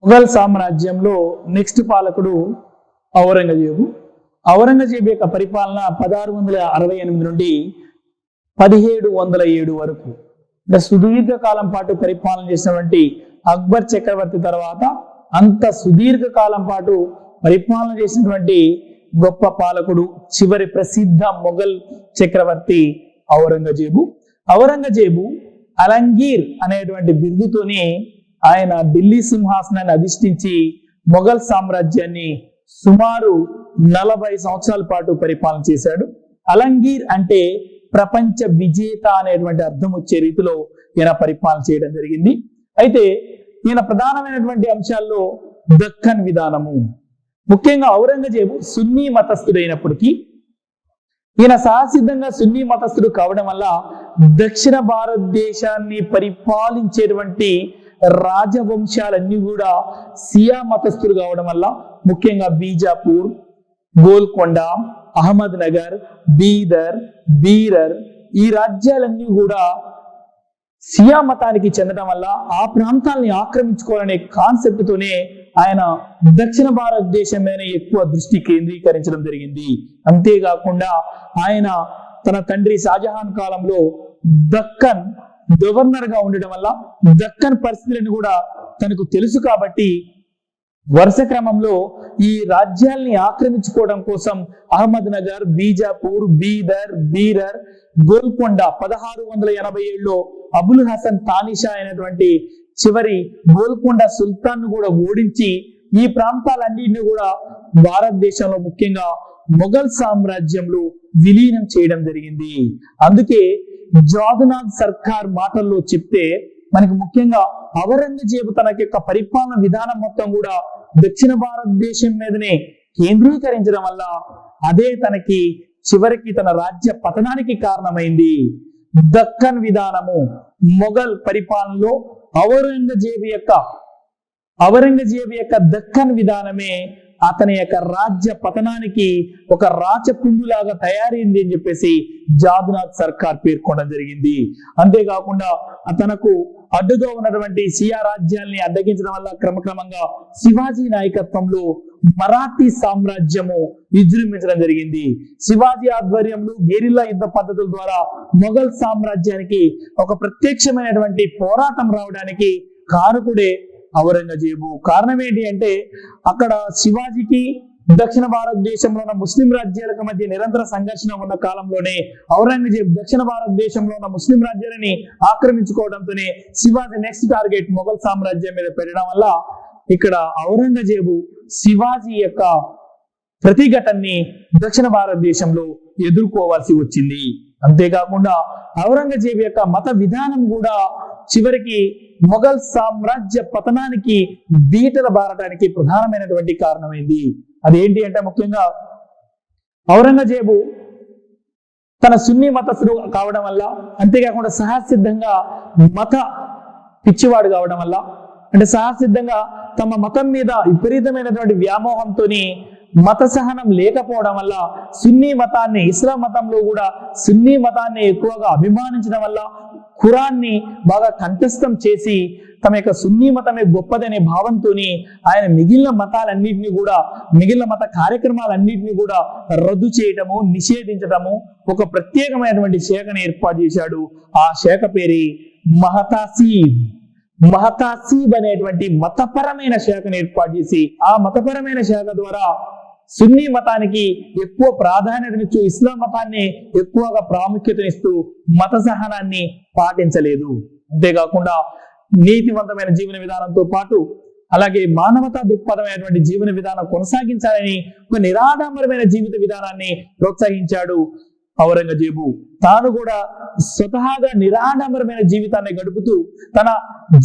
మొఘల్ సామ్రాజ్యంలో నెక్స్ట్ పాలకుడు ఔరంగజేబు. ఔరంగజేబు యొక్క పరిపాలన 1668 నుండి 1707 వరకు, అంటే సుదీర్ఘ కాలం పాటు పరిపాలన చేసినటువంటి అక్బర్ చక్రవర్తి తర్వాత అంత సుదీర్ఘ కాలం పాటు పరిపాలన చేసినటువంటి గొప్ప పాలకుడు, చివరి ప్రసిద్ధ మొఘల్ చక్రవర్తి ఔరంగజేబు. ఔరంగజేబు అలంగీర్ అనేటువంటి బిరుదుతోనే ఆయన ఢిల్లీ సింహాసనాన్ని అధిష్ఠించి మొఘల్ సామ్రాజ్యాన్ని సుమారు 40 సంవత్సరాల పాటు పరిపాలన చేశాడు. అలంగీర్ అంటే ప్రపంచ విజేత అనేటువంటి అర్థం వచ్చే రీతిలో ఈయన పరిపాలన చేయడం జరిగింది. అయితే ఈయన ప్రధానమైనటువంటి అంశాల్లో దక్కన్ విధానము, ముఖ్యంగా ఔరంగజేబు సున్నీ మతస్థుడైనప్పటికీ ఈయన సహసిద్ధంగా సున్నీ మతస్థుడు కావడం వల్ల దక్షిణ భారతదేశాన్ని పరిపాలించేటువంటి రాజవంశాలన్నీ కూడా సియా మతస్థులు కావడం వల్ల, ముఖ్యంగా బీజాపూర్, గోల్కొండ, అహ్మద్ నగర్, బీదర్, బీరర్ ఈ రాజ్యాలన్నీ కూడా సియా మతానికి చెందడం వల్ల ఆ ప్రాంతాలని ఆక్రమించుకోవాలనే కాన్సెప్ట్ తోనే ఆయన దక్షిణ భారతదేశం మీద ఎక్కువ దృష్టి కేంద్రీకరించడం జరిగింది. అంతేకాకుండా ఆయన తన తండ్రి షాజహాన్ కాలంలో దక్కన్ గవర్నర్ గా ఉండడం వల్ల దక్కన్ పరిస్థితులను కూడా తనకు తెలుసు కాబట్టి వరుస క్రమంలో ఈ రాజ్యాల్ని ఆక్రమించుకోవడం కోసం అహ్మద్ నగర్, బీజాపూర్, బీదర్, బీరర్, గోల్కొండ 1687లో అబుల్ హసన్ తానిషా అయినటువంటి చివరి గోల్కొండ సుల్తాన్ ను కూడా ఓడించి ఈ ప్రాంతాలన్నింటినీ కూడా భారతదేశంలో ముఖ్యంగా మొఘల్ సామ్రాజ్యంలో విలీనం చేయడం జరిగింది. అందుకే జాదునాథ్ సర్కార్ మాటల్లో చెప్తే మనకి ముఖ్యంగా ఔరంగజేబు తన యొక్క పరిపాలన విధానం మొత్తం కూడా దక్షిణ భారతదేశం మీదనే కేంద్రీకరించడం వల్ల అదే తనకి చివరికి తన రాజ్య పతనానికి కారణమైంది. దక్కన్ విధానము మొఘల్ పరిపాలనలో ఔరంగజేబు యొక్క దక్కన్ విధానమే అతని యొక్క రాజ్య పతనానికి ఒక రాచపుండులాగా తయారైంది అని చెప్పేసి జాదునాథ్ సర్కార్ పేర్కొనడం జరిగింది. అంతేకాకుండా తనకు అడ్డుగా ఉన్నటువంటి సియా రాజ్యాల్ని అడ్డగించడం వల్ల క్రమక్రమంగా శివాజీ నాయకత్వంలో మరాఠీ సామ్రాజ్యము విజృంభించడం జరిగింది. శివాజీ ఆధ్వర్యంలో గెరిల్లా యుద్ధ పద్ధతుల ద్వారా మొఘల్ సామ్రాజ్యానికి ఒక ప్రత్యక్షమైనటువంటి పోరాటం రావడానికి కారకుడే ఔరంగజేబు. కారణం ఏంటి అంటే అక్కడ శివాజీకి దక్షిణ భారతదేశంలో ఉన్న ముస్లిం రాజ్యాలకు మధ్య నిరంతర సంఘర్షణ ఉన్న కాలంలోనే ఔరంగజేబు దక్షిణ భారతదేశంలో ఉన్న ముస్లిం రాజ్యాలని ఆక్రమించుకోవడంతోనే శివాజీ నెక్స్ట్ టార్గెట్ మొఘల్ సామ్రాజ్యం మీద పెట్టడం వల్ల ఇక్కడ ఔరంగజేబు శివాజీ యొక్క ప్రతిఘటనని దక్షిణ భారతదేశంలో ఎదుర్కోవాల్సి వచ్చింది. అంతేకాకుండా ఔరంగజేబు యొక్క మత విధానం కూడా చివరికి మొఘల్ సామ్రాజ్య పతనానికి బీటలు బారడానికి ప్రధానమైనటువంటి కారణమైంది. అదేంటి అంటే ముఖ్యంగా ఔరంగజేబు తన సున్నీ మతస్థుడు కావడం వల్ల, అంతేకాకుండా సహసిద్ధంగా మత పిచ్చివాడు కావడం వల్ల, అంటే సహసిద్ధంగా తమ మతం మీద విపరీతమైనటువంటి వ్యామోహంతో మత సహనం లేకపోవడం వల్ల సున్నీ మతాన్ని, ఇస్లాం మతంలో కూడా సున్నీ మతాన్ని ఎక్కువగా అభిమానించడం వల్ల ఖురాన్ని బాగా కంఠస్థం చేసి తమ యొక్క సున్నీ మతమే గొప్పదనే భావంతో ఆయన మిగిలిన మత కార్యక్రమాలన్నింటినీ కూడా రద్దు చేయటము, నిషేధించటము, ఒక ప్రత్యేకమైనటువంటి శాఖను ఏర్పాటు చేశాడు. ఆ శాఖ పేరే మహతాసీబ్ అనేటువంటి మతపరమైన శాఖను ఏర్పాటు చేసి ఆ మతపరమైన శాఖ ద్వారా సున్నీ మతానికి ఎక్కువ ప్రాధాన్యతనిస్తూ ఇస్లాం మతాన్ని ఎక్కువగా ప్రాముఖ్యతనిస్తూ మత సహనాన్ని పాటించలేదు. అంతేకాకుండా నీతివంతమైన జీవన విధానంతో పాటు అలాగే మానవతా దృక్పథమైనటువంటి జీవన విధానం కొనసాగించాలని ఒక నిరాడంబరమైన జీవిత విధానాన్ని ప్రోత్సహించాడు ఔరంగజేబు. తాను కూడా స్వతహాగా నిరాడంబరమైన జీవితాన్ని గడుపుతూ తన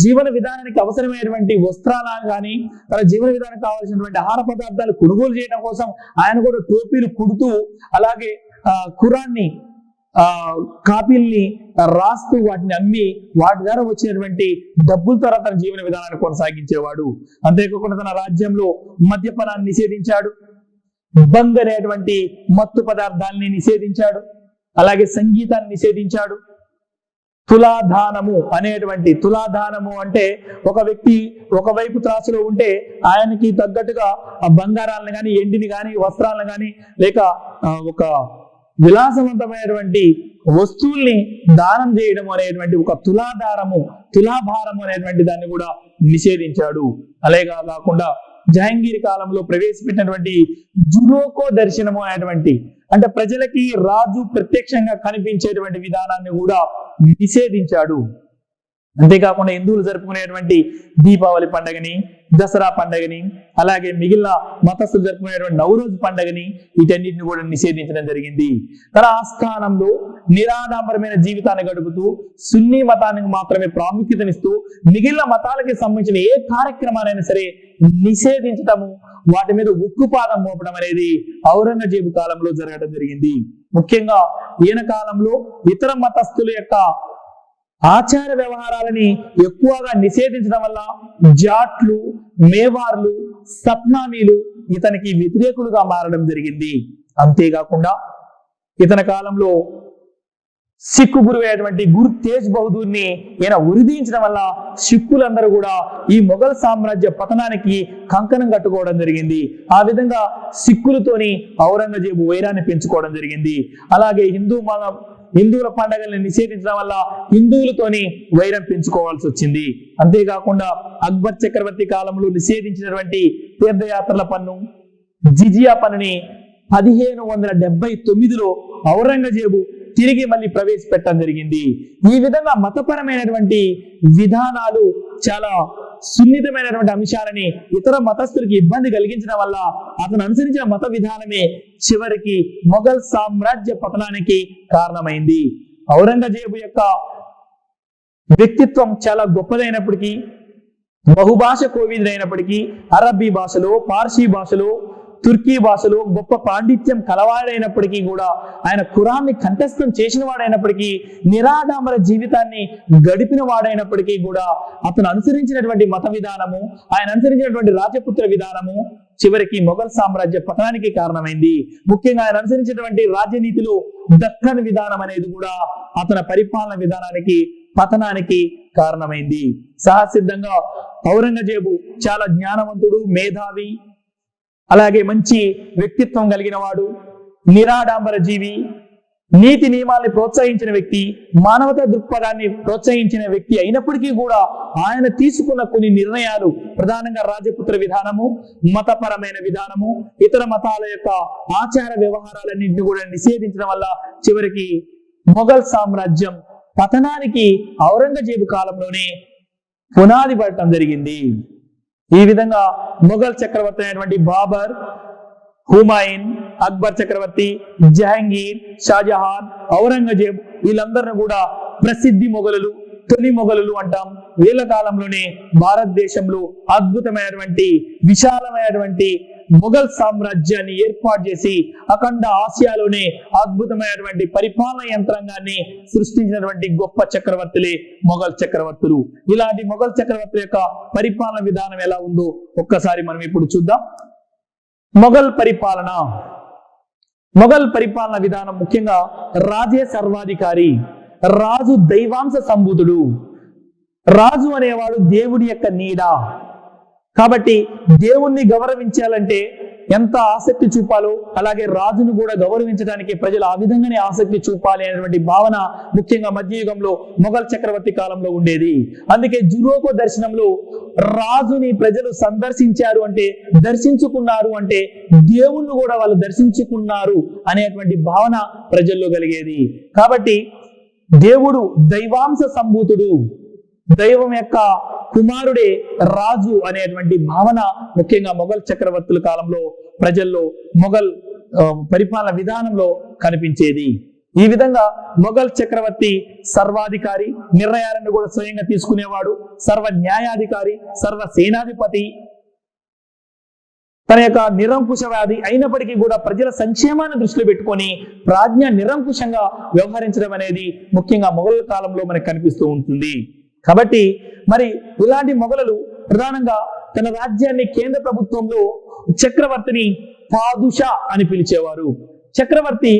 జీవన విధానానికి అవసరమైనటువంటి వస్త్రాలను కానీ తన జీవన విధానానికి కావాల్సినటువంటి ఆహార పదార్థాలు కొనుగోలు చేయడం కోసం ఆయన కూడా టోపీలు కుడుతూ అలాగే ఖురాన్ని కాపీల్ని రాస్తూ వాటిని అమ్మి వాటి ద్వారా వచ్చినటువంటి డబ్బుల ద్వారా తన జీవన విధానాన్ని కొనసాగించేవాడు. అంతేకాకుండా తన రాజ్యంలో మద్యపానాన్ని నిషేధించాడు, బంగ్ అనేటువంటి మత్తు పదార్థాలని నిషేధించాడు, అలాగే సంగీతాన్ని నిషేధించాడు. తులాధానము అనేటువంటి, తులాధానము అంటే ఒక వ్యక్తి ఒకవైపు త్రాసులో ఉంటే ఆయనకి తగ్గట్టుగా ఆ బంగారాలను కానీ, ఎండిని కానీ, వస్త్రాలను కానీ, లేక ఒక విలాసవంతమైనటువంటి వస్తువుల్ని దానం చేయడం అనేటువంటి ఒక తులాభారము అనేటువంటి దాన్ని కూడా నిషేధించాడు. అలాగే కాకుండా జహంగీర్ కాలంలో ప్రవేశపెట్టినటువంటి జురోకో దర్శనము అనేటువంటి, అంటే ప్రజలకి రాజు ప్రత్యక్షంగా కనిపించేటువంటి విధానాన్ని కూడా నిషేధించాడు. అంతేకాకుండా హిందువులు జరుపుకునేటువంటి దీపావళి పండుగని, దసరా పండుగని, అలాగే మిగిలిన మతస్థులు జరుపుకునేటువంటి నవరోజు పండుగని, వీటన్నిటిని కూడా నిషేధించడం జరిగింది. తన ఆస్థానంలో నిరాడంబరమైన జీవితాన్ని గడుపుతూ సున్నీ మతానికి మాత్రమే ప్రాముఖ్యతనిస్తూ మిగిలిన మతాలకి సంబంధించిన ఏ కార్యక్రమాలైనా సరే నిషేధించటము, వాటి మీద ఉక్కుపాదం మోపడం అనేది ఔరంగజేబు కాలంలో జరగడం జరిగింది. ముఖ్యంగా ఈయన కాలంలో ఇతర మతస్థుల యొక్క ఆచార వ్యవహారాలని ఎక్కువగా నిషేధించడం వల్ల జాట్లు, మేవార్లు, సత్నామీలు ఇతనికి వ్యతిరేకులుగా మారడం జరిగింది. అంతేకాకుండా ఇతని కాలంలో సిక్కు గురువు అయినటువంటి గురు తేజ్ బహదూర్ని ఈయన ఉరిదీయించడం వల్ల సిక్కులందరూ కూడా ఈ మొఘల్ సామ్రాజ్య పతనానికి కంకణం కట్టుకోవడం జరిగింది. ఆ విధంగా సిక్కులతోని ఔరంగజేబు వైరాన్ని పెంచుకోవడం జరిగింది. అలాగే హిందువుల పండుగల్ని నిషేధించడం వల్ల హిందువులతోని వైరం పెంచుకోవాల్సి వచ్చింది. అంతేకాకుండా అక్బర్ చక్రవర్తి కాలంలో నిషేధించినటువంటి తీర్థయాత్రల పన్ను, జిజియా పన్నుని 1579లో ఔరంగజేబు తిరిగి మళ్ళీ ప్రవేశపెట్టడం జరిగింది. ఈ విధంగా మతపరమైనటువంటి విధానాలు, చాలా సున్నితమైనటువంటి అంశాలని ఇతర మతస్థులకి ఇబ్బంది కలిగించడం వల్ల అతను అనుసరించిన మత విధానమే చివరికి మొఘల్ సామ్రాజ్య పతనానికి కారణమైంది. ఔరంగజేబు యొక్క వ్యక్తిత్వం చాలా గొప్పదైనప్పటికీ, బహుభాష కోవిదుడైనప్పటికీ, అరబ్బీ భాషలో, పార్సీ భాషలో, తుర్కీ భాషలో గొప్ప పాండిత్యం కలవాడైనప్పటికీ కూడా, ఆయన ఖురాన్ని కంఠస్థం చేసిన వాడైనప్పటికీ, నిరాడంబర జీవితాన్ని గడిపిన వాడైనప్పటికీ కూడా అతను అనుసరించినటువంటి మత విధానము, ఆయన అనుసరించినటువంటి రాజపుత్ర విధానము చివరికి మొఘల్ సామ్రాజ్య పతనానికి కారణమైంది. ముఖ్యంగా ఆయన అనుసరించినటువంటి రాజనీతిలో దక్కన్ విధానం అనేది కూడా అతని పరిపాలన విధానానికి, పతనానికి కారణమైంది. సహసిద్ధంగా ఔరంగజేబు చాలా జ్ఞానవంతుడు, మేధావి, అలాగే మంచి వ్యక్తిత్వం కలిగిన వాడు, నిరాడంబర జీవి, నీతి నియమాల్ని ప్రోత్సహించిన వ్యక్తి, మానవతా దృక్పథాన్ని ప్రోత్సహించిన వ్యక్తి అయినప్పటికీ కూడా ఆయన తీసుకున్న కొన్ని నిర్ణయాలు, ప్రధానంగా రాజపుత్ర విధానము, మతపరమైన విధానము, ఇతర మతాల యొక్క ఆచార వ్యవహారాలన్నింటినీ కూడా నిషేధించడం వల్ల చివరికి మొఘల్ సామ్రాజ్యం పతనానికి ఔరంగజేబు కాలంలోనే పునాది పడటం జరిగింది. ఈ విధంగా మొఘల్ చక్రవర్తి అయినటువంటి బాబర్, హుమాయూన్, అక్బర్ చక్రవర్తి, జహంగీర్, షాజహాన్, ఔరంగజేబ్ వీళ్ళందరినీ కూడా ప్రసిద్ధి మొఘలులు, తొలి మొఘలులు అంటాం. వీళ్ళ కాలంలోనే భారతదేశంలో అద్భుతమైనటువంటి, విశాలమైనటువంటి మొఘల్ సామ్రాజ్యాన్ని ఏర్పాటు చేసి అఖండ ఆసియాలోనే అద్భుతమైనటువంటి పరిపాలన యంత్రాంగాన్ని సృష్టించినటువంటి గొప్ప చక్రవర్తులే మొఘల్ చక్రవర్తులు. ఇలాంటి మొఘల్ చక్రవర్తుల యొక్క పరిపాలన విధానం ఎలా ఉందో ఒక్కసారి మనం ఇప్పుడు చూద్దాం. మొఘల్ పరిపాలన విధానం ముఖ్యంగా రాజే సర్వాధికారి, రాజు దైవాంశ సంభూతుడు. రాజు అనేవాడు దేవుడి యొక్క నీడ. కాబట్టి దేవుణ్ణి గౌరవించాలంటే ఎంత ఆసక్తి చూపాలో అలాగే రాజును కూడా గౌరవించడానికి ప్రజలు ఆ విధంగానే ఆసక్తి చూపాలి అనేటువంటి భావన ముఖ్యంగా మధ్యయుగంలో మొఘల్ చక్రవర్తి కాలంలో ఉండేది. అందుకే జురోకో దర్శనంలో రాజుని ప్రజలు సందర్శించారు అంటే, దర్శించుకున్నారు అంటే దేవుణ్ణి కూడా వాళ్ళు దర్శించుకున్నారు అనేటువంటి భావన ప్రజల్లో కలిగేది. కాబట్టి దేవుడు దైవాంశ సంభూతుడు, దైవం యొక్క కుమారుడే రాజు అనేటువంటి భావన ముఖ్యంగా మొఘల్ చక్రవర్తుల కాలంలో ప్రజల్లో, మొఘల్ పరిపాలన విధానంలో కనిపించేది. ఈ విధంగా మొఘల్ చక్రవర్తి సర్వాధికారి, నిర్ణయాలను కూడా స్వయంగా తీసుకునేవాడు, సర్వ న్యాయాధికారి, సర్వ సేనాధిపతి, తన యొక్క నిరంకుశవాది అయినప్పటికీ కూడా ప్రజల సంక్షేమాన్ని దృష్టిలో పెట్టుకొని ప్రాజ్ఞ నిరంకుశంగా వ్యవహరించడం అనేది ముఖ్యంగా మొఘల్ కాలంలో మనకు కనిపిస్తూ ఉంటుంది. కాబట్టి మరి ఇలాంటి మొఘలులు ప్రధానంగా తన రాజ్యాన్ని కేంద్ర ప్రభుత్వంలో చక్రవర్తిని పాదుషా అని పిలిచేవారు. చక్రవర్తి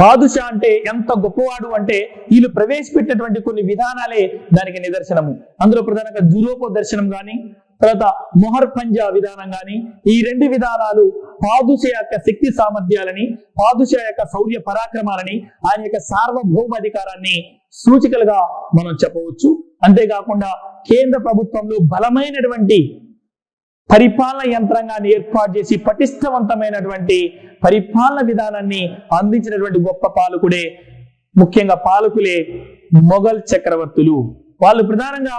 పాదుషా అంటే ఎంత గొప్పవాడు అంటే వీళ్ళు ప్రవేశపెట్టినటువంటి కొన్ని విధానాలే దానికి నిదర్శనము. అందులో ప్రధానంగా జురోపో దర్శనం గాని, తర్వాత మొహర్ పంజా విధానం గాని, ఈ రెండు విధానాలు పాదుషా యొక్క శక్తి సామర్థ్యాలని, పాదుషా యొక్క శౌర్య పరాక్రమాలని, ఆయన యొక్క సార్వభౌమాధికారాన్ని సూచికలుగా మనం చెప్పవచ్చు. అంతేకాకుండా కేంద్ర ప్రభుత్వంలో బలమైనటువంటి పరిపాలన యంత్రాంగాన్ని ఏర్పాటు చేసి పటిష్టవంతమైనటువంటి పరిపాలన విధానాన్ని అందించినటువంటి గొప్ప పాలకుడే, ముఖ్యంగా పాలకులే మొఘల్ చక్రవర్తులు. వాళ్ళు ప్రధానంగా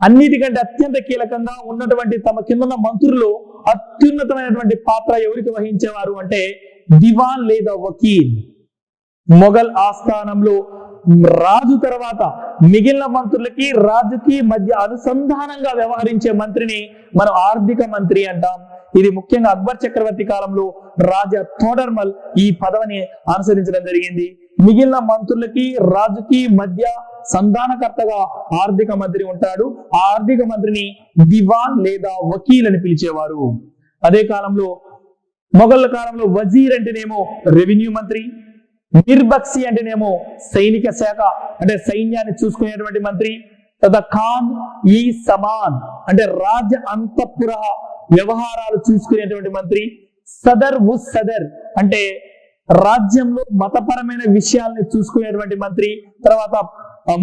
అన్నిటికంటే అత్యంత కీలకంగా ఉన్నటువంటి తమ కింద మంత్రులు అత్యున్నతమైనటువంటి పాత్ర ఎవరికి వహించేవారు అంటే దివాన్ లేదా వకీల్. మొఘల్ ఆస్థానంలో రాజు తర్వాత మిగిలిన మంత్రులకి రాజుకి మధ్య అనుసంధానంగా వ్యవహరించే మంత్రిని మనం ఆర్థిక మంత్రి అంటాం. ఇది ముఖ్యంగా అక్బర్ చక్రవర్తి కాలంలో రాజా తోడర్మల్ ఈ పదవిని అనుసరించడం జరిగింది. మిగిలిన మంత్రులకి రాజుకి మధ్య సంధానకర్తగా ఆర్థిక మంత్రి ఉంటాడు. ఆ ఆర్థిక మంత్రిని దివాన్ లేదా వకీల్ అని పిలిచేవారు. అదే కాలంలో మొఘల్ కాలంలో వజీర్ అంటేనేమో రెవెన్యూ మంత్రి, మిర్బక్సి అంటేనేమో సైనిక శాఖ అంటే సైన్యాన్ని చూసుకునేటువంటి మంత్రి, తర్వాత ఖాన్ ఈ సమాన్ అంటే రాజ అంతఃపుర వ్యవహారాలు చూసుకునేటువంటి మంత్రి, సదర్ ఉస్ సదర్ అంటే రాజ్యంలో మతపరమైన విషయాల్ని చూసుకునేటువంటి మంత్రి, తర్వాత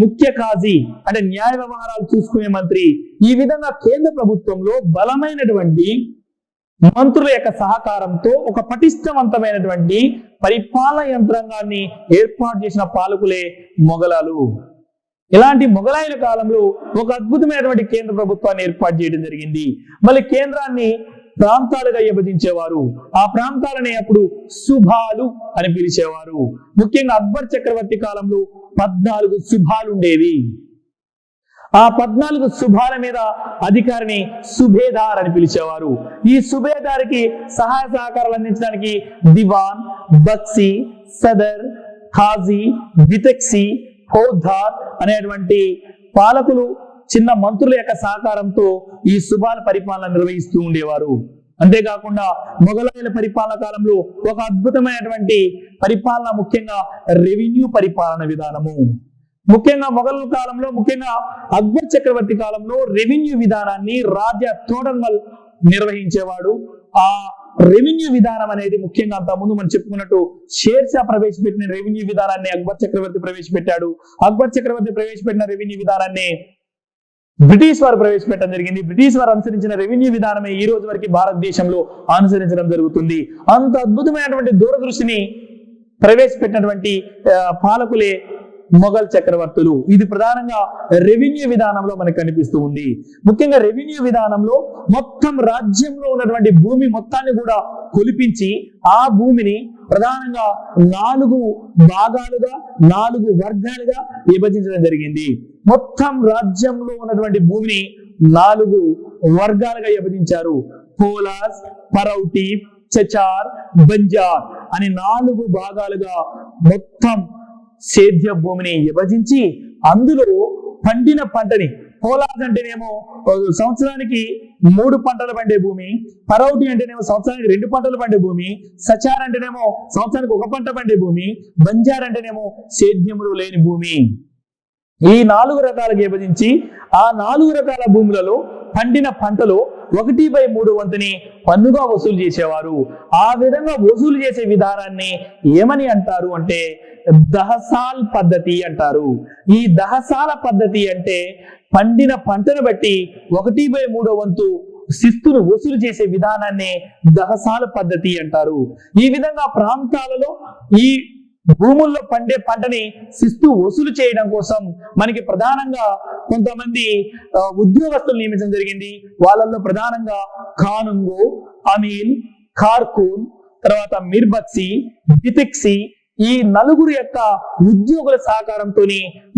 ముఖ్య కాజీ అంటే న్యాయ వ్యవహారాలు చూసుకునే మంత్రి. ఈ విధంగా కేంద్ర ప్రభుత్వంలో బలమైనటువంటి మంత్రుల యొక్క సహకారంతో ఒక పటిష్టవంతమైనటువంటి పరిపాలన యంత్రాంగాన్ని ఏర్పాటు చేసిన పాలకులే మొఘలాలు. ఇలాంటి మొఘలాయుల కాలంలో ఒక అద్భుతమైనటువంటి కేంద్ర ప్రభుత్వాన్ని ఏర్పాటు చేయడం జరిగింది. మళ్ళీ కేంద్రాన్ని ప్రాంతాలుగా విభజించేవారు. ఆ ప్రాంతాలని అప్పుడు సుభాలు అని పిలిచేవారు. ముఖ్యంగా అక్బర్ చక్రవర్తి కాలంలో 14 సుభాలు ఉండేవి. ఆ 14 సుభాల మీద అధికారిని సుబేదార్ అని పిలిచేవారు. ఈ సుబేదార్కి సహాయ సహకారాలు అందించడానికి దివాన్, బక్సీ, సదర్, ఖాజీ, బితక్సి, ఫౌద్దార్ అనేటువంటి పాలకులు చిన్న మంత్రుల యొక్క సహకారంతో ఈ సుభాల పరిపాలన నిర్వహిస్తూ ఉండేవారు. అంతేకాకుండా మొఘలాయుల పరిపాలన కాలంలో ఒక అద్భుతమైనటువంటి పరిపాలన, ముఖ్యంగా రెవెన్యూ పరిపాలన విధానము. ముఖ్యంగా మొఘల్ కాలంలో, ముఖ్యంగా అక్బర్ చక్రవర్తి కాలంలో రెవెన్యూ విధానాన్ని రాజా తోడర్మల్ నిర్వహించేవాడు. ఆ రెవెన్యూ విధానం అనేది ముఖ్యంగా అంతకుముందు మనం చెప్పుకున్నట్టు షేర్షా ప్రవేశపెట్టిన రెవెన్యూ విధానాన్ని అక్బర్ చక్రవర్తి ప్రవేశపెట్టాడు. అక్బర్ చక్రవర్తి ప్రవేశపెట్టిన రెవెన్యూ విధానాన్ని బ్రిటిష్ వారు ప్రవేశపెట్టడం జరిగింది. బ్రిటిష్ వారు అనుసరించిన రెవెన్యూ విధానమే ఈ రోజు వరకు భారతదేశంలో అనుసరించడం జరుగుతుంది. అంత అద్భుతమైనటువంటి దూరదృష్టిని ప్రవేశపెట్టినటువంటి పాలకులే మొఘల్ చక్రవర్తులు. ఇది ప్రధానంగా రెవెన్యూ విధానంలో మనకు కనిపిస్తూ ఉంది. ముఖ్యంగా రెవెన్యూ విధానంలో మొత్తం రాజ్యంలో ఉన్నటువంటి భూమి మొత్తాన్ని కూడా కొలిపించి ఆ భూమిని ప్రధానంగా 4 భాగాలుగా 4 వర్గాలుగా విభజించడం జరిగింది. మొత్తం రాజ్యంలో ఉన్నటువంటి భూమిని 4 వర్గాలుగా విభజించారు. పోలాస్, పరౌటి, చచార్, బంజార్ అని 4 భాగాలుగా మొత్తం సేద్య భూమిని విభజించి అందులో పండిన పంటని, పోలాస్ అంటేనేమో సంవత్సరానికి 3 పంటలు పండే భూమి, పరౌటి అంటేనేమో సంవత్సరానికి 2 పంటలు పండే భూమి, సచార్ అంటేనేమో సంవత్సరానికి 1 పంట పండే భూమి, బంజార్ అంటేనేమో సేద్యములు లేని భూమి. ఈ 4 రకాలుగా విభజించి ఆ 4 రకాల భూములలో పండిన పంటలో 1/3 వంతుని పన్నుగా వసూలు చేసేవారు. ఆ విధంగా వసూలు చేసే విధానాన్ని ఏమని అంటారు అంటే దహసాల్ పద్ధతి అంటారు. ఈ దహసాల పద్ధతి అంటే పండిన పంటను బట్టి 1/3 వంతు శిస్తును వసూలు చేసే విధానాన్ని దహసాల పద్ధతి అంటారు. ఈ విధంగా ప్రాంతాలలో ఈ భూముల్లో పండే పంటని శిస్తు వసూలు చేయడం కోసం మనకి ప్రధానంగా కొంతమంది ఉద్యోగస్తులు నియమించడం జరిగింది. వాళ్ళల్లో ప్రధానంగా ఖానుంగో, అమీల్, ఖార్కూన్, తర్వాత మిర్బక్సి, బితిక్సి ఈ 4 యొక్క ఉద్యోగుల సహకారంతో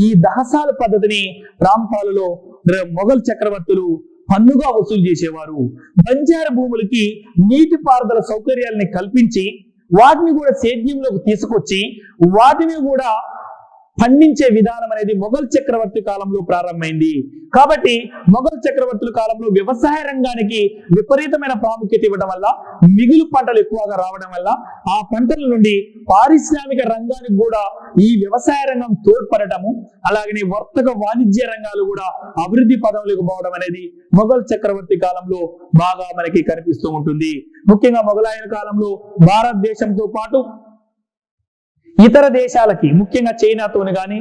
ఈ దహసాల పద్ధతిని ప్రాంతాలలో మొఘల్ చక్రవర్తులు పన్నుగా వసూలు చేసేవారు. బంజారా భూములకి నీటిపారుదల సౌకర్యాలని కల్పించి వాటిని కూడా సేద్యంలోకి తీసుకొచ్చి వాటిని కూడా పండించే విధానం అనేది మొఘల్ చక్రవర్తి కాలంలో ప్రారంభమైంది. కాబట్టి మొఘల్ చక్రవర్తుల కాలంలో వ్యవసాయ రంగానికి విపరీతమైన ప్రాముఖ్యత ఇవ్వడం వల్ల, మిగులు పంటలు ఎక్కువగా రావడం వల్ల ఆ పంటల నుండి పారిశ్రామిక రంగానికి కూడా ఈ వ్యవసాయ రంగం తోడ్పడటము, అలాగనే వర్తక వాణిజ్య రంగాలు కూడా అభివృద్ధి పదంలోకి పోవడం అనేది మొఘల్ చక్రవర్తి కాలంలో బాగా మనకి కనిపిస్తూ ఉంటుంది. ముఖ్యంగా మొఘలాయన కాలంలో భారతదేశంతో పాటు ఇతర దేశాలకి, ముఖ్యంగా చైనాతోని కానీ,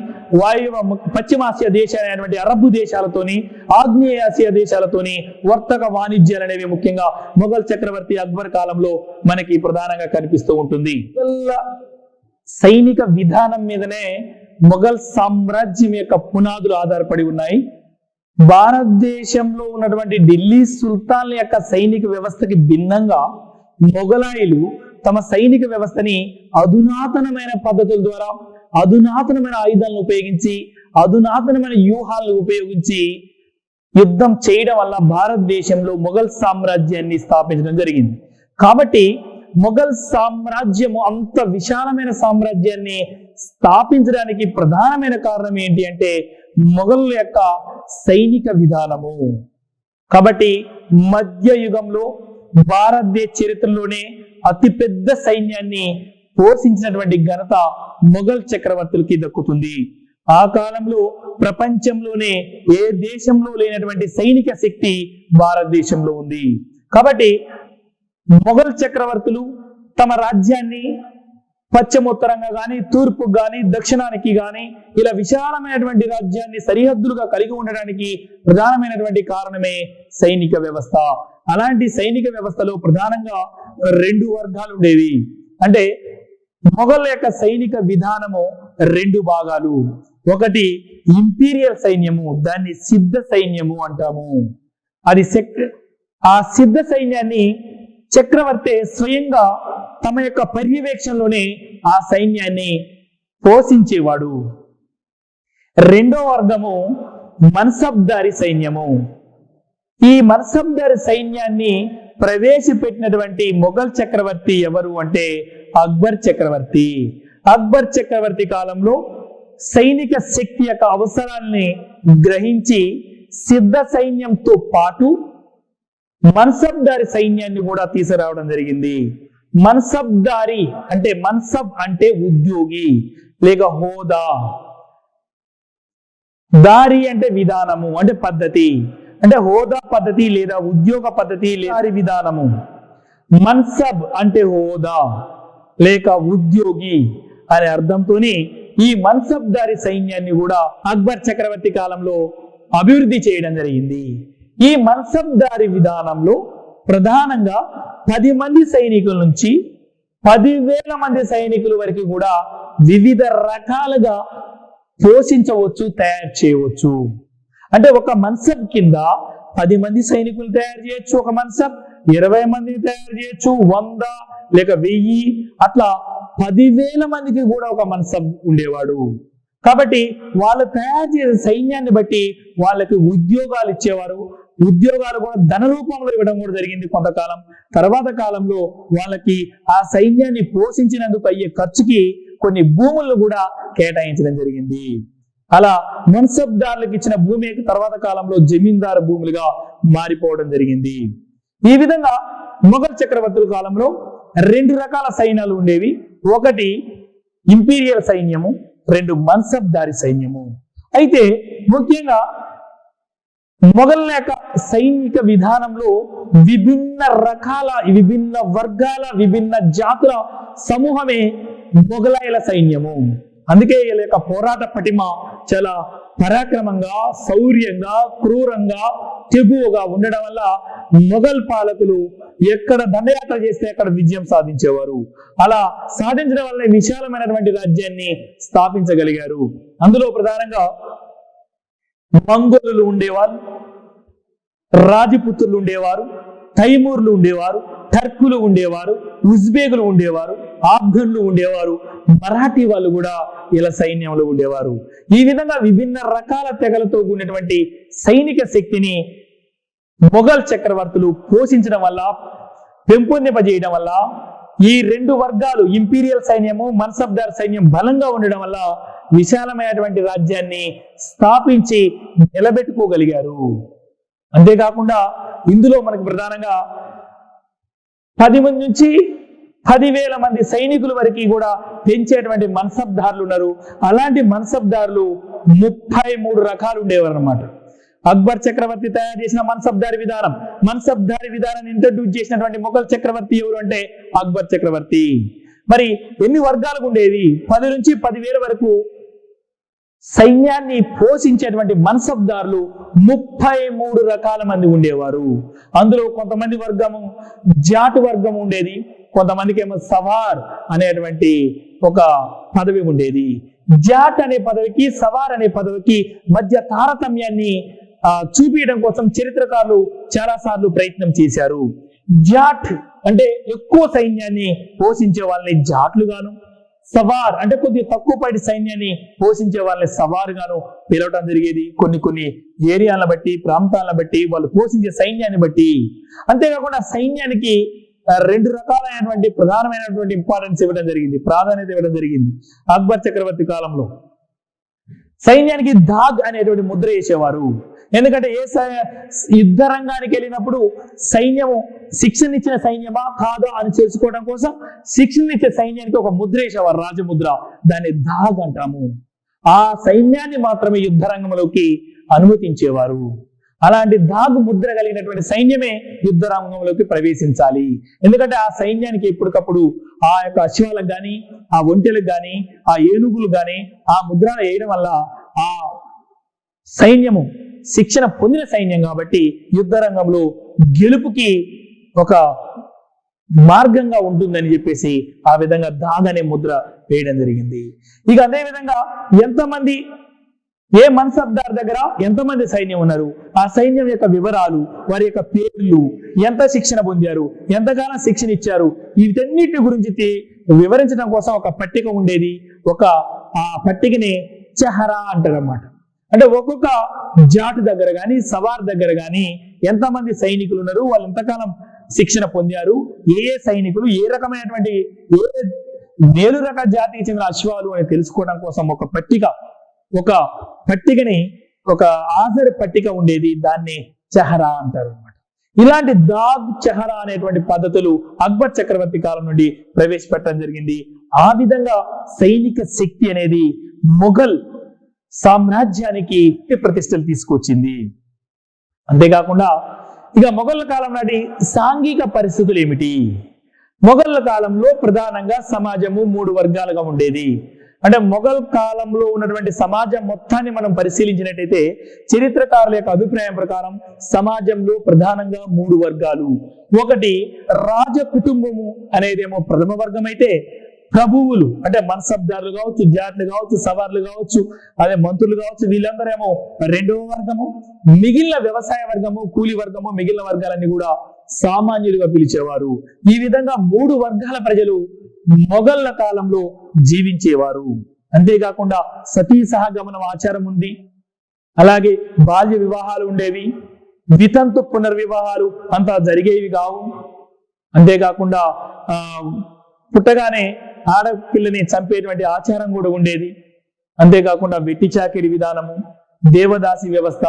పశ్చిమాసియా దేశాలైనటువంటి అరబ్ దేశాలతోని, ఆగ్నేయాసియా దేశాలతోని వర్తక వాణిజ్యాలు అనేవి ముఖ్యంగా మొఘల్ చక్రవర్తి అక్బర్ కాలంలో మనకి ప్రధానంగా కనిపిస్తూ ఉంటుంది. సైనిక విధానం మీదనే మొఘల్ సామ్రాజ్యం యొక్క పునాదులు ఆధారపడి ఉన్నాయి. భారతదేశంలో ఉన్నటువంటి ఢిల్లీ సుల్తాన్ల యొక్క సైనిక వ్యవస్థకి భిన్నంగా మొఘలాయులు తమ సైనిక వ్యవస్థని అధునాతనమైన పద్ధతుల ద్వారా, అధునాతనమైన ఆయుధాలను ఉపయోగించి, అధునాతనమైన వ్యూహాలను ఉపయోగించి యుద్ధం చేయడం వల్ల భారతదేశంలో మొఘల్ సామ్రాజ్యాన్ని స్థాపించడం జరిగింది. కాబట్టి మొఘల్ సామ్రాజ్యము అంత విశాలమైన సామ్రాజ్యాన్ని స్థాపించడానికి ప్రధానమైన కారణం ఏంటి అంటే మొఘల్ యొక్క సైనిక విధానము. కాబట్టి మధ్య యుగంలో భారతదేశ చరిత్రలోనే అతిపెద్ద సైన్యాన్ని పోషించినటువంటి ఘనత మొఘల్ చక్రవర్తులకి దక్కుతుంది. ఆ కాలంలో ప్రపంచంలోనే ఏ దేశంలో లేనటువంటి సైనిక శక్తి భారతదేశంలో ఉంది. కాబట్టి మొఘల్ చక్రవర్తులు తమ రాజ్యాన్ని పశ్చిమోత్తరంగా కానీ, తూర్పు కానీ, దక్షిణానికి కానీ ఇలా విశాలమైనటువంటి రాజ్యాన్ని సరిహద్దులుగా కలిగి ఉండడానికి ప్రధానమైనటువంటి కారణమే సైనిక వ్యవస్థ. అలాంటి సైనిక వ్యవస్థలో ప్రధానంగా రెండు వర్గాలు ఉండేవి. అంటే మొఘల్ యొక్క సైనిక విధానము రెండు భాగాలు. ఒకటి ఇంపీరియల్ సైన్యము, దాన్ని సిద్ధ సైన్యము అంటాము. అది ఆ సిద్ధ సైన్యాన్ని చక్రవర్తి స్వయంగా తమ యొక్క పర్యవేక్షణలోనే ఆ సైన్యాన్ని పోషించేవాడు. రెండో వర్గము మన్సబ్దారి సైన్యము. ఈ మన్సబ్దారి సైన్యాన్ని ప్రవేశపెట్టినటువంటి మొఘల్ చక్రవర్తి ఎవరు అంటే అక్బర్ చక్రవర్తి. అక్బర్ చక్రవర్తి కాలంలో సైనిక శక్తి యొక్క అవసరాన్ని గ్రహించి సిద్ధ సైన్యంతో పాటు మన్సబ్దారి సైన్యాన్ని కూడా తీసుకురావడం జరిగింది. మన్సబ్దారి అంటే మన్సబ్ అంటే ఉద్యోగి లేక హోదా, దారి అంటే విధానము అంటే పద్ధతి, అంటే హోదా పద్ధతి లేదా ఉద్యోగ పద్ధతి లేదా విధానము. మన్సబ్ అంటే హోదా లేక ఉద్యోగి అనే అర్థంతోని ఈ మన్సబ్దారి సైన్యాన్ని కూడా అక్బర్ చక్రవర్తి కాలంలో అభివృద్ధి చేయడం జరిగింది. ఈ మన్సబ్దారి విధానంలో ప్రధానంగా 10 మంది సైనికుల నుంచి 10,000 మంది సైనికుల వరకు కూడా వివిధ రకాలుగా పోషించవచ్చు, తయారు చేయవచ్చు. అంటే ఒక మన్సబ్ కింద 10 మంది సైనికులు తయారు చేయొచ్చు, ఒక మన్సబ్ 20 మందిని తయారు చేయొచ్చు, 100 లేక 1000 అట్లా 10,000 మందికి కూడా ఒక మన్సబ్ ఉండేవాడు. కాబట్టి వాళ్ళు తయారు చేసే సైన్యాన్ని బట్టి వాళ్ళకి ఉద్యోగాలు ఇచ్చేవారు. ఉద్యోగాలు కూడా ధన రూపంలో ఇవ్వడం కూడా జరిగింది కొంతకాలం. తర్వాత కాలంలో వాళ్ళకి ఆ సైన్యాన్ని పోషించినందుకు అయ్యే ఖర్చుకి కొన్ని భూములను కూడా కేటాయించడం జరిగింది. అలా మన్సబ్దారులకు ఇచ్చిన భూమి తర్వాత కాలంలో జమీందారు భూములుగా మారిపోవడం జరిగింది. ఈ విధంగా మొఘల్ చక్రవర్తుల కాలంలో 2 రకాల సైన్యాలు ఉండేవి. ఒకటి ఇంపీరియల్ సైన్యము, 2 మన్సబ్దారి సైన్యము. అయితే ముఖ్యంగా మొఘల్ యొక్క సైనిక విధానంలో విభిన్న రకాల, విభిన్న వర్గాల, విభిన్న జాతుల సమూహమే మొఘలాయుల సైన్యము. అందుకే వీళ్ళ యొక్క పోరాట పటిమ చాలా పరాక్రమంగా, శౌర్యంగా, క్రూరంగా, తెగువగా ఉండడం వల్ల మొఘల్ పాలకులు ఎక్కడ దండయాత్ర చేస్తే అక్కడ విజయం సాధించేవారు. అలా సాధించడం వల్ల విశాలమైనటువంటి రాజ్యాన్ని స్థాపించగలిగారు. అందులో ప్రధానంగా మంగోలులు ఉండేవారు, రాజపుత్రులు ఉండేవారు, తైమూర్లు ఉండేవారు, టర్కులు ఉండేవారు, ఉజ్బేకులు ఉండేవారు, ఆఫ్ఘన్లు ఉండేవారు, మరాఠీ వాళ్ళు కూడా ఇలా సైన్యంలో ఉండేవారు. ఈ విధంగా విభిన్న రకాల తెగలతో కూడినటువంటి సైనిక శక్తిని మొఘల్ చక్రవర్తులు పోషించడం వల్ల, పెంపొందింపజేయడం వల్ల ఈ 2 వర్గాలు ఇంపీరియల్ సైన్యము, మన్సబ్దార్ సైన్యం బలంగా ఉండడం వల్ల విశాలమైనటువంటి రాజ్యాన్ని స్థాపించి నిలబెట్టుకోగలిగారు. అంతేకాకుండా ఇందులో మనకు ప్రధానంగా 10 మంది నుంచి 10,000 మంది సైనికుల వరకు కూడా పెంచేటువంటి మన్సబ్దారులు ఉన్నారు. అలాంటి మన్సబ్దారులు 33 రకాలు ఉండేవారు అన్నమాట. అక్బర్ చక్రవర్తి తయారు చేసిన మన్సబ్దారి విధానాన్ని ఇంట్రడ్యూస్ చేసినటువంటి మొఘల్ చక్రవర్తి ఎవరు అంటే అక్బర్ చక్రవర్తి. మరి ఎన్ని వర్గాలకు ఉండేవి? 10 నుంచి 10,000 వరకు సైన్యాన్ని పోషించేటువంటి మన్సబ్దారులు 33 రకాల మంది ఉండేవారు. అందులో కొంతమంది వర్గము జాట్ వర్గం ఉండేది, కొంతమందికి ఏమో సవార్ అనేటువంటి ఒక పదవి ఉండేది. జాట్ అనే పదవికి సవార్ అనే పదవికి మధ్య తారతమ్యాన్ని చూపించడం కోసం చరిత్రకారులు చాలా సార్లు ప్రయత్నం చేశారు. జాట్ అంటే ఎక్కువ సైన్యాన్ని పోషించే వాళ్ళని జాట్లు గాను, సవార్ అంటే కొద్దిగా తక్కువ పాటి సైన్యాన్ని పోషించే వాళ్ళని సవార్ గాను పిలవటం జరిగేది. కొన్ని ఏరియాలను బట్టి, ప్రాంతాలను బట్టి, వాళ్ళు పోషించే సైన్యాన్ని బట్టి. అంతేకాకుండా సైన్యానికి 2 రకాలైనటువంటి ప్రధానమైనటువంటి ఇంపార్టెన్స్ ఇవ్వడం జరిగింది, ప్రాధాన్యత ఇవ్వడం జరిగింది. అక్బర్ చక్రవర్తి కాలంలో సైన్యానికి దాగ్ అనేటువంటి ముద్ర వేసేవారు. ఎందుకంటే యుద్ధ రంగానికి వెళ్ళినప్పుడు సైన్యము శిక్షణ ఇచ్చిన సైన్యమా కాదా అని తెలుసుకోవడం కోసం శిక్షణ ఇచ్చే సైన్యానికి ఒక ముద్ర వేసేవారు, రాజముద్ర. దాన్ని దాగ్ అంటాము. ఆ సైన్యాన్ని మాత్రమే యుద్ధ రంగంలోకి అనుమతించేవారు. అలాంటి దాగు ముద్ర కలిగినటువంటి సైన్యమే యుద్ధ రంగంలోకి ప్రవేశించాలి. ఎందుకంటే ఆ సైన్యానికి ఎప్పటికప్పుడు ఆ యొక్క అశ్వాలకు కానీ, ఆ ఒంటెలకు కానీ, ఆ ఏనుగులు కానీ ఆ ముద్ర వేయడం వల్ల ఆ సైన్యము శిక్షణ పొందిన సైన్యం కాబట్టి యుద్ధ రంగంలో గెలుపుకి ఒక మార్గంగా ఉంటుందని చెప్పేసి ఆ విధంగా దాగ్ అనే ముద్ర వేయడం జరిగింది. ఇక అదే విధంగా ఎంతమంది ఏ మన్సబ్దార్ దగ్గర ఎంతమంది సైన్యం ఉన్నారు, ఆ సైన్యం యొక్క వివరాలు, వారి యొక్క పేర్లు, ఎంత శిక్షణ పొందారు, ఎంతకాలం శిక్షణ ఇచ్చారు, వీటన్నిటి గురించి వివరించడం కోసం ఒక పట్టిక ఉండేది. ఆ పట్టికని చెహరా అంటారు అన్నమాట. అంటే ఒక్కొక్క జాట్ దగ్గర కానీ, సవార్ దగ్గర కానీ ఎంతమంది సైనికులు ఉన్నారు, వాళ్ళు ఎంతకాలం శిక్షణ పొందారు, ఏ సైనికులు ఏ రకమైనటువంటి ఏ మేలు రక జాతికి చెందిన అశ్వాలు అని తెలుసుకోవడం కోసం ఒక పట్టికని ఒక ఆధార పట్టిక ఉండేది. దాన్ని చెహరా అంటారు అన్నమాట. ఇలాంటి దాగ్, చెహరా అనేటువంటి పద్ధతులు అక్బర్ చక్రవర్తి కాలం నుండి ప్రవేశపెట్టడం జరిగింది. ఆ విధంగా సైనిక శక్తి అనేది మొఘల్ సామ్రాజ్యానికి ప్రతిష్టలు తీసుకొచ్చింది. అంతేకాకుండా ఇక మొఘల్ కాలం నాటి సాంఘిక పరిస్థితులు ఏమిటి? మొఘల్ కాలంలో ప్రధానంగా సమాజము 3 వర్గాలుగా ఉండేది. అంటే మొఘల్ కాలంలో ఉన్నటువంటి సమాజం మొత్తాన్ని మనం పరిశీలించినట్టయితే చరిత్రకారుల యొక్క అభిప్రాయం ప్రకారం సమాజంలో ప్రధానంగా 3 వర్గాలు. ఒకటి రాజ కుటుంబము అనేదేమో ప్రథమ వర్గం అయితే, ప్రభువులు అంటే మన్సబ్దారులు కావచ్చు, జాట్లు కావచ్చు, సవార్లు కావచ్చు, అదే మంత్రులు కావచ్చు, వీళ్ళందరేమో 2వ వర్గము. మిగిలిన వ్యవసాయ వర్గము, కూలి వర్గము, మిగిలిన వర్గాలన్నీ కూడా సామాన్యులుగా పిలిచేవారు. ఈ విధంగా 3 వర్గాల ప్రజలు మొఘళ్ళ కాలంలో జీవించేవారు. అంతేకాకుండా సతీ సహగమనం ఆచారం ఉంది. అలాగే బాల్య వివాహాలు ఉండేవి, వితంతు పునర్వివాహాలు అంతా జరిగేవి కావు. అంతేకాకుండా పుట్టగానే ఆడపిల్లని చంపేటువంటి ఆచారం కూడా ఉండేది. అంతేకాకుండా వెట్టి చాకిరి విధానము, దేవదాసి వ్యవస్థ,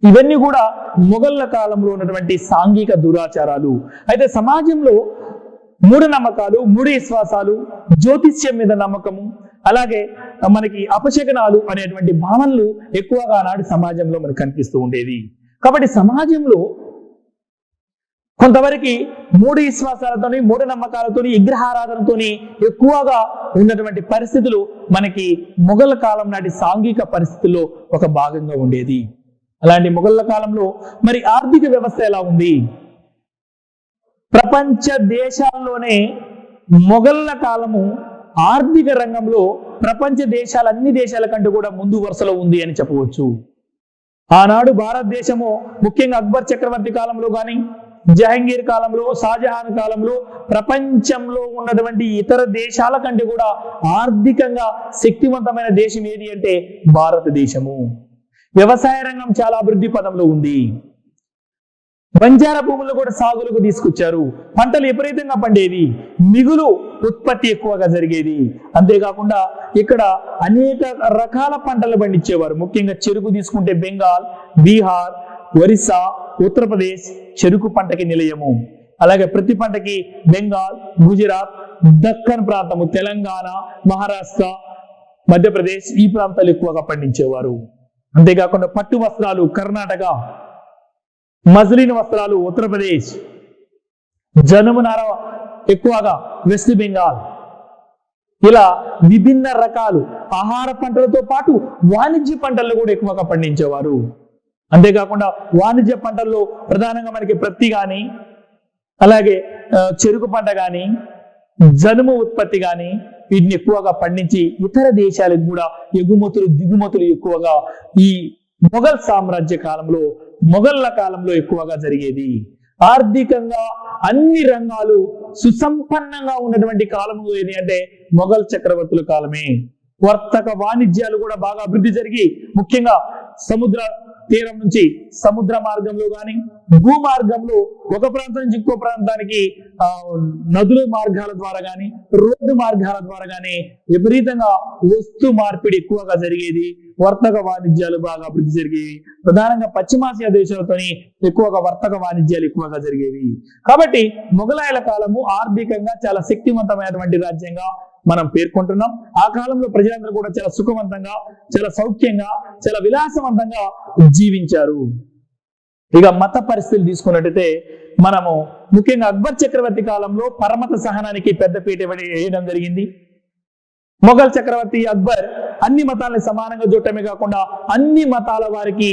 ఇవన్నీ కూడా మొఘళ్ళ కాలంలో ఉన్నటువంటి సాంఘిక దురాచారాలు. అయితే సమాజంలో మూఢనమ్మకాలు, మూఢ విశ్వాసాలు, జ్యోతిష్యం మీద నమ్మకము, అలాగే మనకి అపశకనాలు అనేటువంటి భావనలు ఎక్కువగా నాటి సమాజంలో మనకు కనిపిస్తూ ఉండేవి. కాబట్టి సమాజంలో కొంతవరకు మూఢ విశ్వాసాలతోని, మూఢనమ్మకాలతోని, విగ్రహారాధనతోని ఎక్కువగా ఉన్నటువంటి పరిస్థితులు మనకి మొఘల్ కాలం నాటి సాంఘిక పరిస్థితుల్లో ఒక భాగంగా ఉండేది. అలాంటి మొఘళ్ళ కాలంలో మరి ఆర్థిక వ్యవస్థ ఎలా ఉంది? ప్రపంచ దేశాల్లోనే మొఘళ్ళ కాలము ఆర్థిక రంగంలో ప్రపంచ అన్ని దేశాల కంటే కూడా ముందు వరుసలో ఉంది అని చెప్పవచ్చు. ఆనాడు భారతదేశము ముఖ్యంగా అక్బర్ చక్రవర్తి కాలంలో కానీ, జహంగీర్ కాలంలో, షాజహాన్ కాలంలో ప్రపంచంలో ఉన్నటువంటి ఇతర దేశాల కంటే కూడా ఆర్థికంగా శక్తివంతమైన దేశం ఏది అంటే భారతదేశము. వ్యవసాయ రంగం చాలా అభివృద్ధి పదంలో ఉంది. బంజారా భూములు కూడా సాగులకు తీసుకొచ్చారు. పంటలు విపరీతంగా పండేవి, మిగులు ఉత్పత్తి ఎక్కువగా జరిగేది. అంతేకాకుండా ఇక్కడ అనేక రకాల పంటలు పండించేవారు. ముఖ్యంగా చెరుకు తీసుకుంటే బెంగాల్, బీహార్, ఒరిస్సా, ఉత్తరప్రదేశ్ చెరుకు పంటకి నిలయము. అలాగే ప్రతి పంటకి బెంగాల్, గుజరాత్, దక్కన్ ప్రాంతము, తెలంగాణ, మహారాష్ట్ర, మధ్యప్రదేశ్ ఈ ప్రాంతాలు ఎక్కువగా పండించేవారు. అంతేకాకుండా పట్టు వస్త్రాలు కర్ణాటక, మజ్లిన్ వస్త్రాలు ఉత్తరప్రదేశ్, జనుము నార ఎక్కువగా వెస్ట్ బెంగాల్. ఇలా విభిన్న రకాలు ఆహార పంటలతో పాటు వాణిజ్య పంటలు కూడా ఎక్కువగా పండించేవారు. అంతేకాకుండా వాణిజ్య పంటల్లో ప్రధానంగా మనకి ప్రత్తి కానీ, అలాగే చెరుకు పంట కానీ, జనుము ఉత్పత్తి కానీ వీటిని ఎక్కువగా పండించి ఇతర దేశాలకు కూడా ఎగుమతులు దిగుమతులు ఎక్కువగా ఈ మొఘల్ సామ్రాజ్య కాలంలో, మొఘళ్ల కాలంలో ఎక్కువగా జరిగేది. ఆర్థికంగా అన్ని రంగాలు సుసంపన్నంగా ఉన్నటువంటి కాలము ఏది అంటే మొఘల్ చక్రవర్తుల కాలమే. వర్తక వాణిజ్యాలు కూడా బాగా అభివృద్ధి జరిగి, ముఖ్యంగా సముద్ర తీరం నుంచి సముద్ర మార్గంలో కానీ, భూ మార్గంలో ఒక ప్రాంతం నుంచి ఇంకో ప్రాంతానికి నదుల మార్గాల ద్వారా కానీ, రోడ్డు మార్గాల ద్వారా కానీ విపరీతంగా వస్తు మార్పిడి ఎక్కువగా జరిగేది. వర్తక వాణిజ్యాలు బాగా అభివృద్ధి జరిగేవి. ప్రధానంగా పశ్చిమాసియా దేశాలతోని ఎక్కువగా వర్తక వాణిజ్యాలు ఎక్కువగా జరిగేవి. కాబట్టి మొఘలాయల కాలము ఆర్థికంగా చాలా శక్తివంతమైనటువంటి రాజ్యంగా మనం పేర్కొంటున్నాం. ఆ కాలంలో ప్రజలందరూ కూడా చాలా సుఖవంతంగా, చాలా సౌఖ్యంగా, చాలా విలాసవంతంగా జీవించారు. ఇక మత పరిస్థితులు తీసుకున్నట్టయితే మనము ముఖ్యంగా అక్బర్ చక్రవర్తి కాలంలో పరమత సహనానికి పెద్దపీట వేయడం జరిగింది. మొఘల్ చక్రవర్తి అక్బర్ అన్ని మతాలను సమానంగా చూడటమే కాకుండా అన్ని మతాల వారికి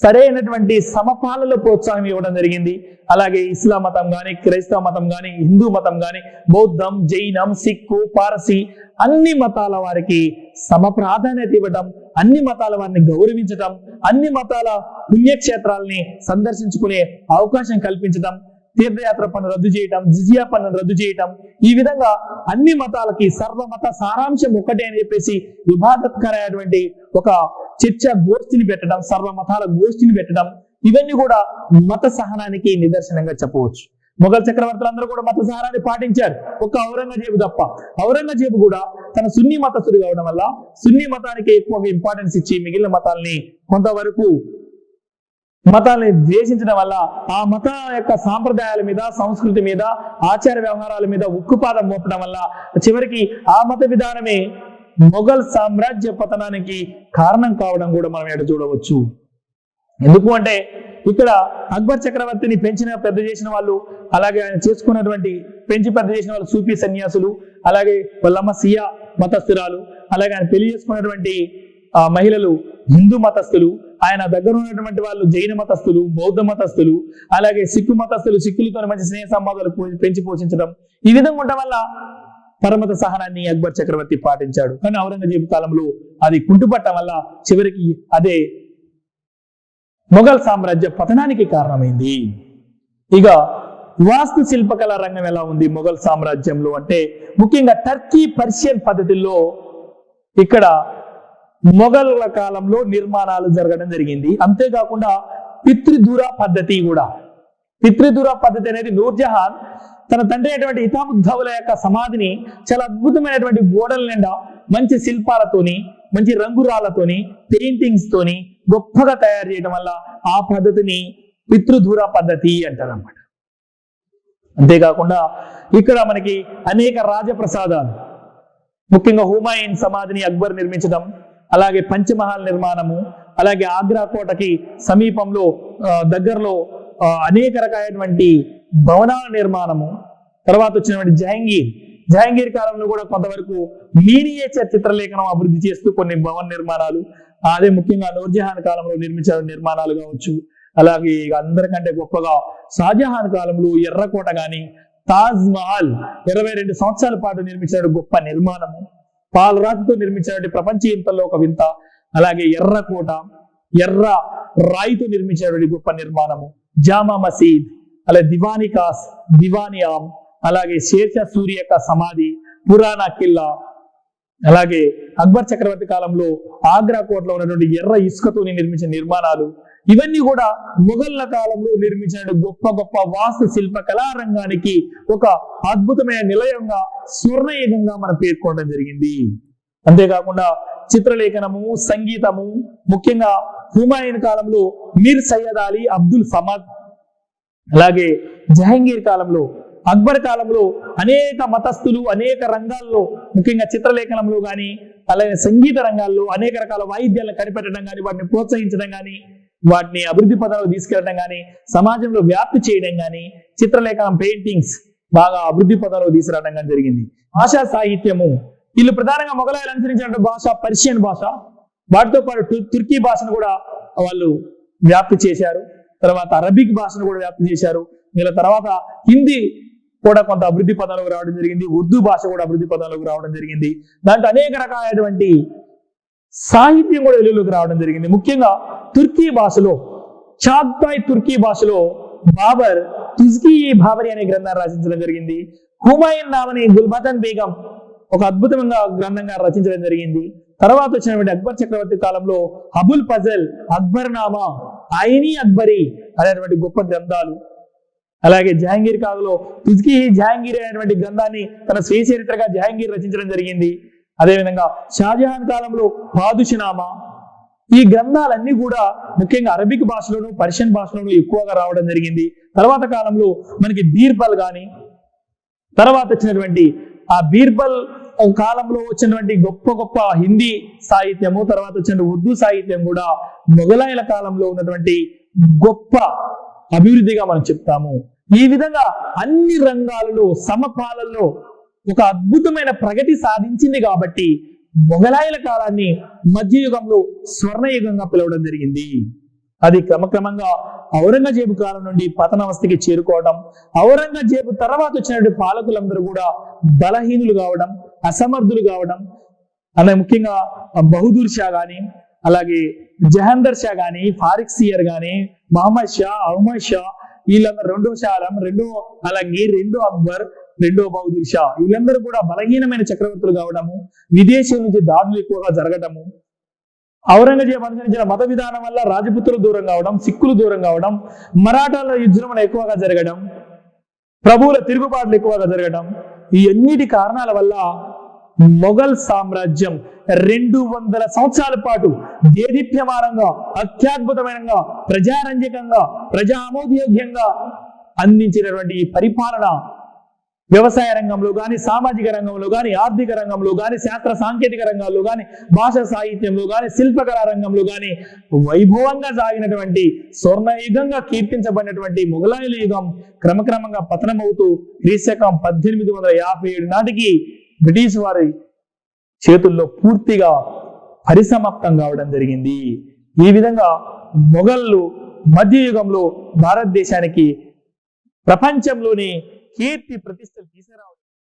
సరైనటువంటి సమపాలలో ప్రోత్సాహం ఇవ్వడం జరిగింది. అలాగే ఇస్లాం మతం కానీ, క్రైస్తవ మతం కానీ, హిందూ మతం కానీ, బౌద్ధం, జైనం, సిక్కు, పారసీ అన్ని మతాల వారికి సమ ప్రాధాన్యత ఇవ్వడం, అన్ని మతాల వారిని గౌరవించడం, అన్ని మతాల పుణ్యక్షేత్రాలని సందర్శించుకునే అవకాశం కల్పించడం, తీర్థయాత్ర పన్ను రద్దు చేయటం, జిజియా పన్ను రద్దు చేయటం, ఈ విధంగా అన్ని మతాలకి సర్వమత సారాంశం ఒకటే అని చెప్పేసి వివాదకరమైనటువంటి ఒక చర్చ గోష్ఠిని పెట్టడం, సర్వమతాల గోష్ఠిని పెట్టడం, ఇవన్నీ కూడా మత సహనానికి నిదర్శనంగా చెప్పవచ్చు. మొఘల్ చక్రవర్తులందరూ కూడా మత సహనాన్ని పాటించారు, ఒక్క ఔరంగజేబు తప్ప. ఔరంగజేబు కూడా తన సున్నీ మతస్థుడు కావడం వల్ల సున్నీ మతానికి ఎక్కువగా ఇంపార్టెన్స్ ఇచ్చి మిగిలిన మతాల్ని కొంతవరకు మతాల్ని ద్వేషించడం వల్ల ఆ మత యొక్క సాంప్రదాయాల మీద, సంస్కృతి మీద, ఆచార వ్యవహారాల మీద ఉక్కుపాదం మోపడం వల్ల చివరికి ఆ మత విధానమే మొఘల్ సామ్రాజ్య పతనానికి కారణం కావడం కూడా మనం ఇక్కడ చూడవచ్చు. ఎందుకు అంటే ఇక్కడ అక్బర్ చక్రవర్తిని పెద్ద చేసిన వాళ్ళు, అలాగే ఆయన చేసుకున్నటువంటి పెద్ద చేసిన వాళ్ళు సూఫీ సన్యాసులు, అలాగే వాళ్ళమ్మ సియా మతస్థురాలు, అలాగే ఆయన పెళ్లి చేసుకున్నటువంటి మహిళలు హిందూ మతస్థులు, ఆయన దగ్గర ఉన్నటువంటి వాళ్ళు జైన మతస్థులు, బౌద్ధ మతస్థులు, అలాగే సిక్కు మతస్థులు, సిక్కులతో మంచి స్నేహ సంబంధాలు పెంచి పోషించడం, ఈ విధంగా ఉండటం వల్ల పరమత సహనాన్ని అక్బర్ చక్రవర్తి పాటించాడు. కానీ ఔరంగజేబు కాలంలో అది కుంటుపట్టడం వల్ల చివరికి అదే మొఘల్ సామ్రాజ్య పతనానికి కారణమైంది. ఇక వాస్తు శిల్పకళా రంగం ఎలా ఉంది మొఘల్ సామ్రాజ్యంలో అంటే ముఖ్యంగా టర్కీ, పర్షియన్ పద్ధతుల్లో ఇక్కడ మొఘలుల కాలంలో నిర్మాణాలు జరగడం జరిగింది. అంతేకాకుండా పితృదూర పద్ధతి కూడా. పితృదూర పద్ధతి అనేది నూర్జహాన్ తన తండ్రి అయినటువంటి ఇతాముద్దౌల యొక్క సమాధిని చాలా అద్భుతమైనటువంటి గోడల నిండా మంచి శిల్పాలతోని, మంచి రంగురాలతోని, పెయింటింగ్స్ తోని గొప్పగా తయారు చేయడం వల్ల ఆ పద్ధతిని పితృదూర పద్ధతి అంటారు అన్నమాట. అంతేకాకుండా ఇక్కడ మనకి అనేక రాజప్రసాదాలు, ముఖ్యంగా హుమాయూన్ సమాధిని అక్బర్ నిర్మించడం, అలాగే పంచమహల్ నిర్మాణము, అలాగే ఆగ్రా కోటకి సమీపంలో దగ్గరలో అనేక రకాలైనటువంటి భవనాల నిర్మాణము, తర్వాత వచ్చినటువంటి జహాంగీర్ కాలంలో కూడా కొంతవరకు మీనియేచర్ చిత్రలేఖనం అభివృద్ధి చేస్తూ కొన్ని భవన నిర్మాణాలు, అదే ముఖ్యంగా నూర్జహాన్ కాలంలో నిర్మించిన నిర్మాణాలు కావచ్చు. అలాగే అందరికంటే గొప్పగా షాజహాన్ కాలంలో ఎర్రకోట గాని, తాజ్ మహల్ 22 సంవత్సరాల పాటు నిర్మించిన గొప్ప నిర్మాణము, పాలరాతితో నిర్మించినటువంటి ప్రపంచీయంతలో ఒక వింత, అలాగే ఎర్రకోట, ఎర్ర రాయితో నిర్మించినటువంటి గొప్ప నిర్మాణము, జామా మసీద్, అలాగే దివానియాం, అలాగే షేర్షా సూరి యొక్క సమాధి, పురాణా కిల్లా, అలాగే అక్బర్ చక్రవర్తి కాలంలో ఆగ్రా కోటలో ఉన్నటువంటి ఎర్ర ఇసుకతో నిర్మించిన నిర్మాణాలు, ఇవన్నీ కూడా మొఘళ్ల కాలంలో నిర్మించిన గొప్ప గొప్ప వాస్తు శిల్ప కళారంగానికి ఒక అద్భుతమైన నిలయంగా, స్వర్ణయుగంగా మనం పేర్కొనడం జరిగింది. అంతేకాకుండా చిత్రలేఖనము, సంగీతము, ముఖ్యంగా హుమాయూన్ కాలంలో మీర్ సయ్యద్ అలీ అబ్దుల్ సమద్, అలాగే జహంగీర్ కాలంలో, అక్బర్ కాలంలో అనేక మతస్థులు అనేక రంగాల్లో, ముఖ్యంగా చిత్రలేఖనంలో కానీ అలాగే సంగీత రంగాల్లో అనేక రకాల వాయిద్యాలను కనిపెట్టడం కానీ, వాటిని ప్రోత్సహించడం కానీ, వాటిని అభివృద్ధి పదంలో తీసుకెళ్లడం కానీ, సమాజంలో వ్యాప్తి చేయడం కానీ, చిత్రలేఖనం, పెయింటింగ్స్ బాగా అభివృద్ధి పదంలో తీసుకురావడం కానీ జరిగింది. భాషా సాహిత్యము, వీళ్ళు ప్రధానంగా మొఘలాయలు అనుసరించిన భాష పర్షియన్ భాష, వాటితో పాటు తుర్కీ భాషను కూడా వాళ్ళు వ్యాప్తి చేశారు. తర్వాత అరబిక్ భాషను కూడా వ్యాప్తి చేశారు. వీళ్ళ తర్వాత హిందీ కూడా కొంత అభివృద్ధి పదంలోకి రావడం జరిగింది. ఉర్దూ భాష కూడా అభివృద్ధి పదంలోకి రావడం జరిగింది. దాంట్లో అనేక రకాలైనటువంటి సాహిత్యం కూడా వెలుగులోకి రావడం జరిగింది. ముఖ్యంగా తుర్కీ భాషలో, చాగ్తాయ్ తుర్కీ భాషలో బాబర్ తుజ్కీ బాబరి అనే గ్రంథాన్ని రచించడం జరిగింది. హుమాయూన్ నామని గుల్బదన్ బేగం ఒక అద్భుతమైన గ్రంథంగా రచించడం జరిగింది. తర్వాత వచ్చినటువంటి అక్బర్ చక్రవర్తి కాలంలో అబుల్ ఫజల్, అక్బర్ నామా, ఐనీ అక్బరి అనేటువంటి గొప్ప గ్రంథాలు, అలాగే జహాంగీర్ కాలంలో తుజ్కీ జహాంగీర్ అనేటువంటి గ్రంథాన్ని తన స్వీయ చరిత్రగా జహాంగీర్ రచించడం జరిగింది. అదేవిధంగా షాజహాన్ కాలంలో పాదుషనామా, ఈ గ్రంథాలన్నీ కూడా ముఖ్యంగా అరబిక్ భాషలోను పర్షియన్ భాషలోను ఎక్కువగా రావడం జరిగింది. తర్వాత కాలంలో మనకి బీర్బల్ కానీ, తర్వాత వచ్చినటువంటి ఆ బీర్బల్ కాలంలో వచ్చినటువంటి గొప్ప గొప్ప హిందీ సాహిత్యము, తర్వాత వచ్చిన ఉర్దూ సాహిత్యం కూడా మొఘలాయుల కాలంలో ఉన్నటువంటి గొప్ప అభివృద్ధిగా మనం చెప్తాము. ఈ విధంగా అన్ని రంగాలలో సమపాలలో ఒక అద్భుతమైన ప్రగతి సాధించింది కాబట్టి మొఘలాయుల కాలాన్ని మధ్యయుగంలో స్వర్ణయుగంగా పిలవడం జరిగింది. అది క్రమక్రమంగా ఔరంగజేబు కాలం నుండి పతనావస్థకి చేరుకోవడం, ఔరంగజేబు తర్వాత వచ్చినటువంటి పాలకులందరూ కూడా బలహీనులు కావడం, అసమర్థులు కావడం, అలాగే ముఖ్యంగా బహదూర్ షా కానీ, అలాగే జహందర్ షా కానీ, ఫారిక్ సియర్ కానీ, మహమ్మద్ షా, అహ్మద్ షా, వీళ్ళందరూ రెండో షా ఆలం, రెండో అలంగీర్, రెండో అక్బర్, రెండో బహదూర్ షా, వీళ్ళందరూ కూడా బలహీనమైన చక్రవర్తులు కావడము, విదేశీయుల నుంచి దాడులు ఎక్కువగా జరగడము, ఔరంగజేబు అనుసరించిన మత విధానం వల్ల రాజపుత్రులు దూరం కావడం, సిక్కులు దూరం కావడం, మరాఠాల యుద్ధం ఎక్కువగా జరగడం, ప్రభువుల తిరుగుబాట్లు ఎక్కువగా జరగడం, ఈ అన్నిటి కారణాల వల్ల మొఘల్ సామ్రాజ్యం 200 సంవత్సరాల పాటు దేదీప్యమానంగా, అత్యద్భుతమైనగా, ప్రజారంజకంగా, ప్రజా ఆమోదయోగ్యంగా అందించినటువంటి ఈ పరిపాలన వ్యవసాయ రంగంలో కానీ, సామాజిక రంగంలో కానీ, ఆర్థిక రంగంలో కానీ, శాస్త్ర సాంకేతిక రంగాల్లో కానీ, భాషా సాహిత్యంలో కానీ, శిల్పకళా రంగంలో కానీ వైభవంగా సాగినటువంటి స్వర్ణయుగంగా కీర్తించబడినటువంటి మొఘలాయుల యుగం క్రమక్రమంగా పతనమవుతూ క్రీశకం 1857 నాటికి బ్రిటిష్ వారి చేతుల్లో పూర్తిగా పరిసమాప్తం కావడం జరిగింది. ఈ విధంగా మొఘళ్ళు మధ్యయుగంలో భారతదేశానికి ప్రపంచంలోని కీర్తి ప్రతిష్టలు తీసుకురావడం